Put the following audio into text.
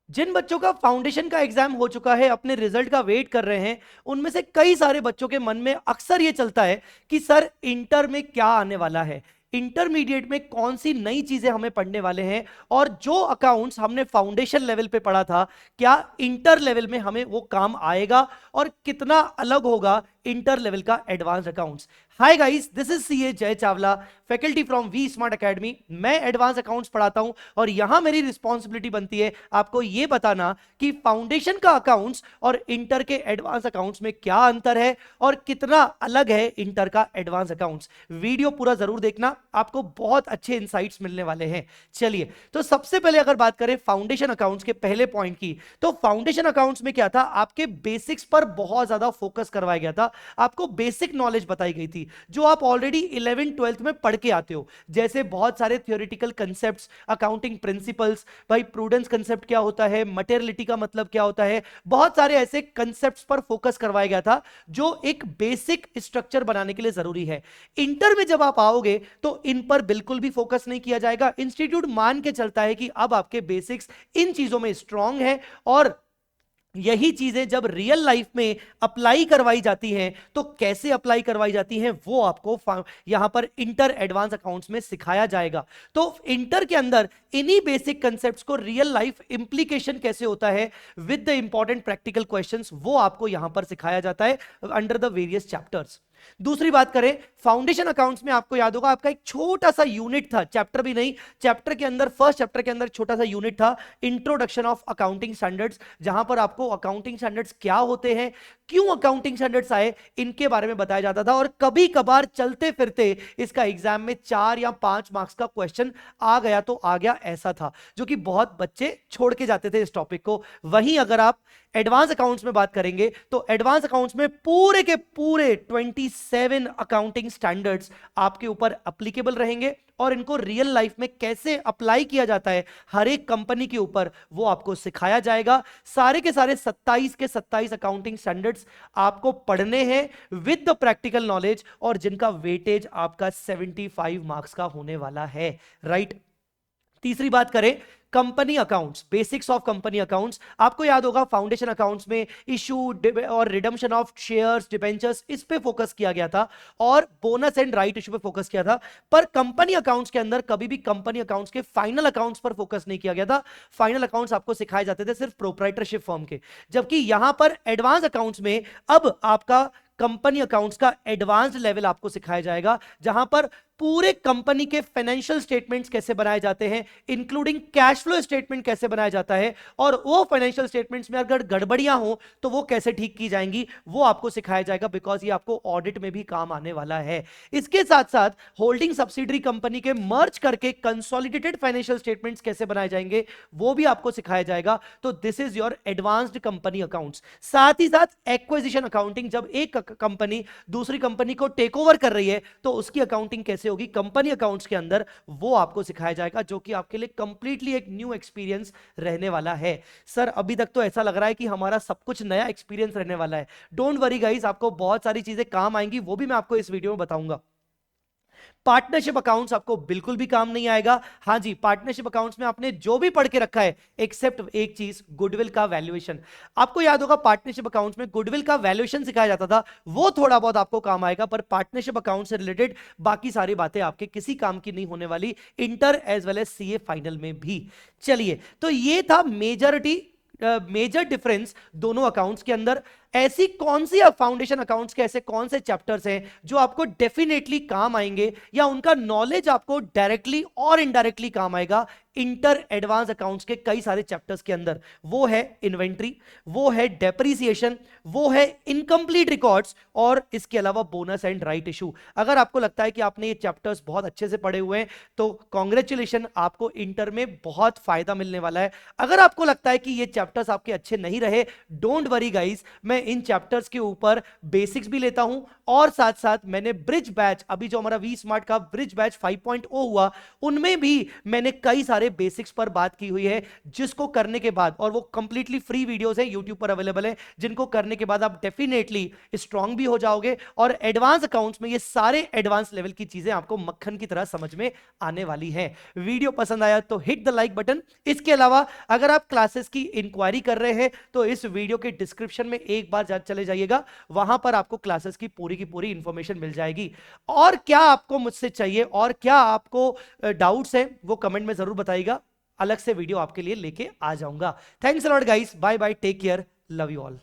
जिन बच्चों का फाउंडेशन का एग्जाम हो चुका है, अपने रिजल्ट का वेट कर रहे हैं, उनमें से कई सारे बच्चों के मन में अक्सर ये चलता है कि सर इंटर में क्या आने वाला है, इंटरमीडिएट में कौन सी नई चीजें हमें पढ़ने वाले हैं, और जो अकाउंट्स हमने फाउंडेशन लेवल पे पढ़ा था क्या इंटर लेवल में हमें वो काम आएगा, और कितना अलग होगा इंटर लेवल का advance accounts. Hi guys, this is CA Jay Chawla, faculty from V smart academy. मैं एडवांस अकाउंट्स पढ़ाता हूं और यहां मेरी रिस्पॉन्सिबिलिटी बनती है आपको यह बताना कि फाउंडेशन का अकाउंट्स और इंटर के एडवांस अकाउंट्स में क्या अंतर है और कितना अलग है इंटर का एडवांस अकाउंट्स। वीडियो पूरा जरूर देखना, आपको बहुत अच्छे इंसाइट्स मिलने वाले हैं। चलिए, तो सबसे पहले अगर बात करें फाउंडेशन अकाउंट्स के पहले पॉइंट की, तो फाउंडेशन अकाउंट्स में क्या था, आपके बेसिक्स पर बहुत ज्यादा फोकस करवाया गया था। आपको बेसिक नॉलेज बताई गई थी जो आप ऑलरेडी 11th-12th में पढ़ के आते हो, जैसे बहुत सारे थियोरेटिकल कंसेप्ट्स, अकाउंटिंग प्रिंसिपल्स, भाई प्रूडेंस कंसेप्ट क्या होता है, मटेरियलिटी का मतलब क्या होता है, बहुत सारे ऐसे कंसेप्ट्स पर फोकस करवाया गया था जो एक बेसिक स्ट्रक्चर बनाने के लिए जरूरी है। इंटर में जब आप आओगे तो इन पर बिल्कुल भी फोकस नहीं किया जाएगा। इंस्टीट्यूट मान के चलता है कि अब आपके बेसिक्स इन चीजों में स्ट्रांग है, और यही चीजें जब रियल लाइफ में अप्लाई करवाई जाती हैं तो कैसे अप्लाई करवाई जाती हैं वो आपको यहां पर इंटर एडवांस अकाउंट्स में सिखाया जाएगा। तो इंटर के अंदर इन्हीं बेसिक कंसेप्ट्स को रियल लाइफ इंप्लीकेशन कैसे होता है with the important practical questions, वो आपको यहां पर सिखाया जाता है अंडर द वेरियस चैप्टर्स। दूसरी बात करें फाउंडेशन अकाउंट्स में, आपको याद होगा आपका एक छोटा सा यूनिट था, चैप्टर भी नहीं, चैप्टर के अंदर फर्स्ट चैप्टर के अंदर छोटा सा यूनिट था, इंट्रोडक्शन ऑफ अकाउंटिंग स्टैंडर्ड्स, जहां पर आपको अकाउंटिंग स्टैंडर्ड्स क्या होते हैं, क्यों अकाउंटिंग स्टैंडर्ड्स आए, इनके बारे में बताया जाता था। और कभी कभार चलते फिरते इसका एग्जाम में 4 या 5 मार्क्स का क्वेश्चन आ गया तो आ गया, ऐसा था, जो कि बहुत बच्चे छोड़ के जाते थे इस टॉपिक को। वहीं अगर आप एडवांस अकाउंट्स में बात करेंगे तो एडवांस अकाउंट्स में पूरे के पूरे 27 अकाउंटिंग स्टैंडर्ड्स आपके ऊपर एप्लीकेबल रहेंगे, और इनको रियल लाइफ में कैसे अप्लाई किया जाता है हर एक कंपनी के ऊपर वो आपको सिखाया जाएगा। सारे के सारे 27 के 27 अकाउंटिंग स्टैंडर्ड्स आपको पढ़ने हैं विद द प्रैक्टिकल नॉलेज, और जिनका वेटेज आपका 75 मार्क्स का होने वाला है, राइट। तीसरी बात करें company accounts, basics of company accounts, आपको याद होगा फाउंडेशन अकाउंट्स में इशू और रिडम्पशन ऑफ शेयर्स, डिबेंचर्स, इस पे फोकस किया गया था, और बोनस एंड राइट इशू पे फोकस किया था। पर कंपनी अकाउंट्स के अंदर कभी भी कंपनी अकाउंट्स के फाइनल अकाउंट्स पर फोकस नहीं किया गया था। फाइनल अकाउंट्स आपको सिखाए जाते थे सिर्फ प्रोप्राइटरशिप फर्म के, जबकि यहां पर एडवांस अकाउंट्स में अब आपका कंपनी अकाउंट्स का एडवांस्ड लेवल आपको सिखाया जाएगा, जहां पर पूरे कंपनी के फाइनेंशियल स्टेटमेंट्स कैसे बनाए जाते हैं, इंक्लूडिंग कैश फ्लो स्टेटमेंट कैसे बनाया जाता है, और वो फाइनेंशियल स्टेटमेंट्स में अगर गड़बड़ियां हो तो वो कैसे ठीक की जाएंगी, वो आपको सिखाया जाएगा, बिकॉज ये आपको ऑडिट में भी काम आने वाला है। इसके साथ साथ होल्डिंग सब्सिडरी कंपनी के मर्ज करके कंसोलिडेटेड फाइनेंशियल स्टेटमेंट्स कैसे बनाए जाएंगे वो भी आपको सिखाया जाएगा। तो this is your advanced company accounts. साथ ही साथ एक्विजिशन अकाउंटिंग, जब एक कंपनी दूसरी कंपनी को टेक ओवर कर रही है तो उसकी अकाउंटिंग कैसे होगी कंपनी अकाउंट्स के अंदर, वो आपको सिखाया जाएगा, जो कि आपके लिए कंप्लीटली एक न्यू एक्सपीरियंस रहने वाला है। सर अभी तक तो ऐसा लग रहा है कि हमारा सब कुछ नया एक्सपीरियंस रहने वाला है। डोंट वरी गाइस, आपको बहुत सारी चीजें काम आएंगी, वो भी मैं आपको इस वीडियो में बताऊंगा। पार्टनरशिप अकाउंट्स आपको बिल्कुल भी काम नहीं आएगा। हां जी, पार्टनरशिप अकाउंट्स में आपने जो भी पढ़ के रखा है एक्सेप्ट एक चीज, गुडविल का वैल्यूएशन। आपको याद होगा पार्टनरशिप अकाउंट्स में गुडविल का वैल्यूएशन सिखाया जाता था, वो थोड़ा बहुत आपको काम आएगा, पर पार्टनरशिप अकाउंट से रिलेटेड बाकी सारी बातें आपके किसी काम की नहीं होने वाली, inter as well as CA final में भी। चलिए, तो ये था मेजर डिफरेंस दोनों अकाउंट्स के अंदर। ऐसी कौन सी फाउंडेशन अकाउंट्स के ऐसे कौन से चैप्टर्स हैं जो आपको डेफिनेटली काम आएंगे, या उनका नॉलेज आपको डायरेक्टली और इनडायरेक्टली काम आएगा इंटर एडवांस अकाउंट्स के कई सारे चैप्टर्स के अंदर? वो है इन्वेंट्री, वो है डेप्रिसिएशन, वो है इनकम्प्लीट रिकॉर्ड्स, और इसके अलावा बोनस एंड राइट इशू। अगर आपको लगता है कि आपने ये चैप्टर्स बहुत अच्छे से पढ़े हुए हैं तो कॉन्ग्रेचुलेशन, आपको इंटर में बहुत फायदा मिलने वाला है। अगर आपको लगता है कि ये चैप्टर्स आपके अच्छे नहीं रहे, डोंट वरी गाइस, मैं इन चैप्टर्स के ऊपर बेसिक्स भी लेता हूं और साथ साथ मैंने ब्रिज बैच, अभी जो हमारा वी स्मार्ट का ब्रिज बैच 5.0 हुआ, उनमें भी मैंने कई सारे बेसिक्स पर बात की हुई है, जिसको करने के बाद, और वो कंप्लीटली फ्री वीडियोस हैं, यूट्यूब पर अवेलेबल है, जिनको करने के बाद आप डेफिनेटली स्ट्रांग भी हो जाओगे और एडवांस अकाउंट्स में ये सारे एडवांस लेवल की चीजें आपको मक्खन की तरह समझ में आने वाली हैं। वीडियो पसंद आया तो हिट द लाइक बटन। इसके अलावा अगर आप क्लासेस की इंक्वायरी कर रहे हैं तो इस वीडियो के डिस्क्रिप्शन में एक बार चले जाइएगा, वहां पर आपको क्लासेस की पूरी इंफॉर्मेशन मिल जाएगी। और क्या आपको मुझसे चाहिए और क्या आपको डाउट्स हैं वो कमेंट में जरूर बताइएगा, अलग से वीडियो आपके लिए लेके आ जाऊंगा। Thanks a lot guys, bye bye, take care, love you all.